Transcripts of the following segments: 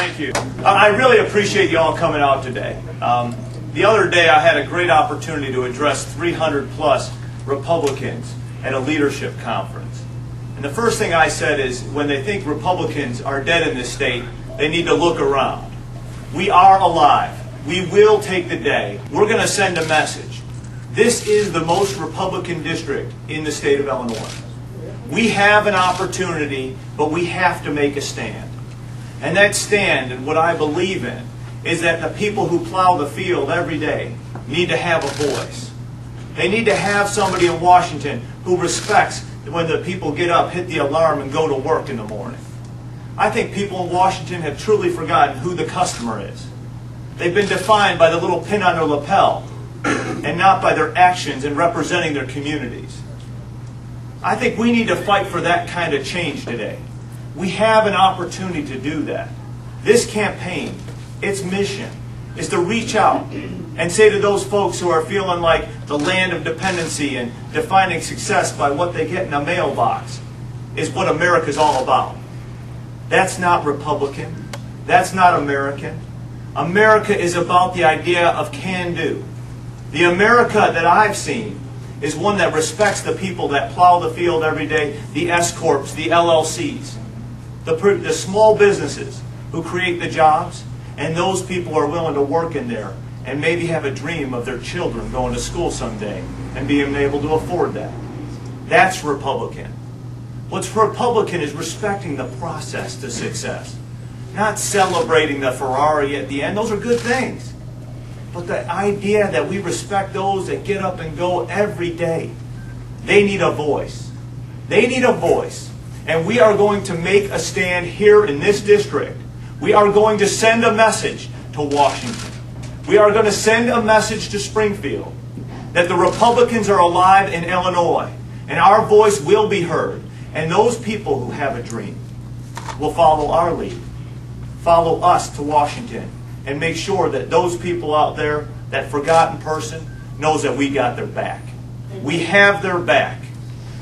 Thank you. I really appreciate you all coming out today. The other day I had a great opportunity to address 300 plus Republicans at a leadership conference. And the first thing I said is when they think Republicans are dead in this state, they need to look around. We are alive. We will take the day. We're going to send a message. This is the most Republican district in the state of Illinois. We have an opportunity, but we have to make a stand. And that stand, and what I believe in, is that the people who plow the field every day need to have a voice. They need to have somebody in Washington who respects when the people get up, hit the alarm, and go to work in the morning. I think people in Washington have truly forgotten who the customer is. They've been defined by the little pin on their lapel and not by their actions in representing their communities. I think we need to fight for that kind of change today. We have an opportunity to do that. This campaign, its mission, is to reach out and say to those folks who are feeling like the land of dependency and defining success by what they get in a mailbox is what America's all about. That's not Republican. That's not American. America is about the idea of can-do. The America that I've seen is one that respects the people that plow the field every day, the S-Corps, the LLCs, the small businesses who create the jobs, and those people are willing to work in there and maybe have a dream of their children going to school someday and being able to afford that. That's Republican. What's Republican is respecting the process to success, not celebrating the Ferrari at the end. Those are good things. But the idea that we respect those that get up and go every day, they need a voice. They need a voice. And we are going to make a stand here in this district. We are going to send a message to Washington. We are going to send a message to Springfield that the Republicans are alive in Illinois and our voice will be heard. And those people who have a dream will follow our lead, follow us to Washington, and make sure that those people out there, that forgotten person, knows that we got their back. We have their back.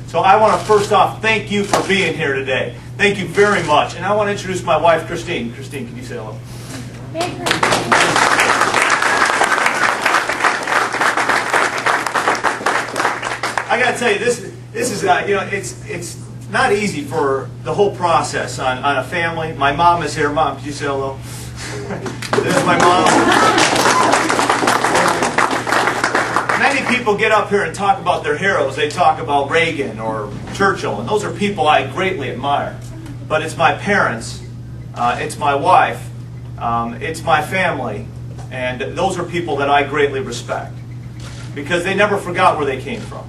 So I want to first off thank you for being here today. Thank you very much. And I want to introduce my wife, Christine. Christine, can you say hello? Hey, Christine. I got to tell you, this is it's not easy for the whole process on a family. My mom is here. Mom, could you say hello? This is my mom. Many people get up here and talk about their heroes. They talk about Reagan or Churchill, and those are people I greatly admire. But it's my parents, it's my wife, it's my family, and those are people that I greatly respect because they never forgot where they came from.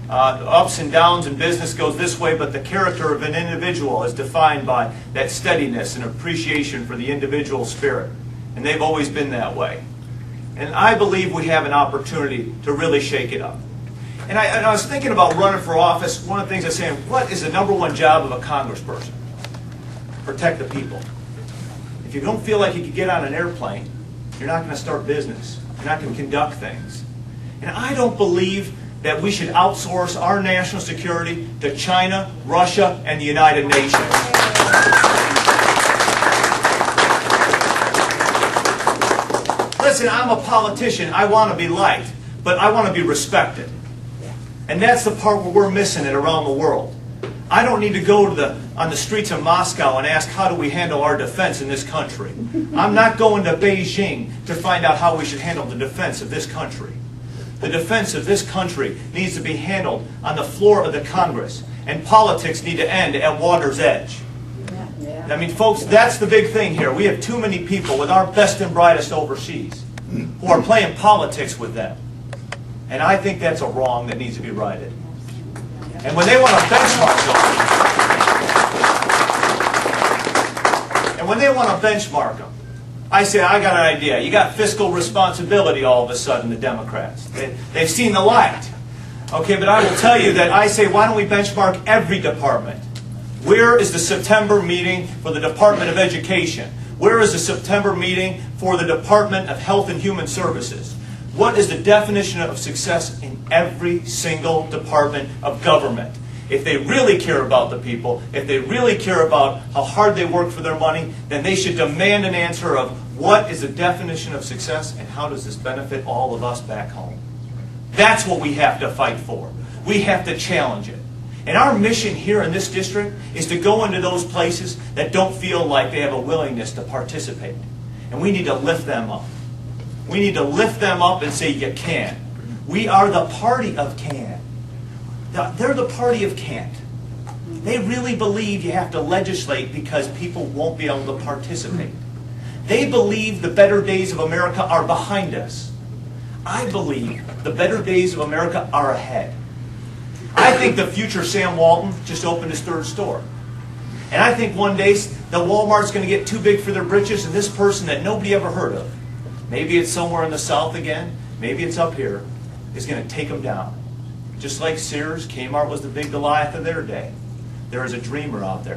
Ups and downs in business goes this way, but the character of an individual is defined by that steadiness and appreciation for the individual spirit. And they've always been that way. And I believe we have an opportunity to really shake it up. And I was thinking about running for office. One of the things I say, what is the number one job of a congressperson? Protect the people. If you don't feel like you could get on an airplane, you're not going to start business. You're not going to conduct things. And I don't believe that we should outsource our national security to China, Russia, and the United Nations. Listen, I'm a politician. I want to be liked, but I want to be respected. And that's the part where we're missing it around the world. I don't need to go on the streets of Moscow and ask how do we handle our defense in this country. I'm not going to Beijing to find out how we should handle the defense of this country. The defense of this country needs to be handled on the floor of the Congress, and politics need to end at water's edge. I mean, folks, that's the big thing here. We have too many people with our best and brightest overseas who are playing politics with them. And I think that's a wrong that needs to be righted. And when they want to benchmark them, I say, I got an idea. You got fiscal responsibility all of a sudden, the Democrats. They've seen the light. Okay, but I will tell you that I say, why don't we benchmark every department? Where is the September meeting for the Department of Education? Where is the September meeting for the Department of Health and Human Services? What is the definition of success in every single department of government? If they really care about the people, if they really care about how hard they work for their money, then they should demand an answer of what is the definition of success and how does this benefit all of us back home. That's what we have to fight for. We have to challenge it. And our mission here in this district is to go into those places that don't feel like they have a willingness to participate. And we need to lift them up. We need to lift them up and say, you can. We are the party of can. They're the party of can't. They really believe you have to legislate because people won't be able to participate. They believe the better days of America are behind us. I believe the better days of America are ahead. I think the future Sam Walton just opened his third store. And I think one day the Walmart's going to get too big for their britches, and this person that nobody ever heard of, maybe it's somewhere in the South again, maybe it's up here, is going to take them down. Just like Sears, Kmart was the big Goliath of their day. There is a dreamer out there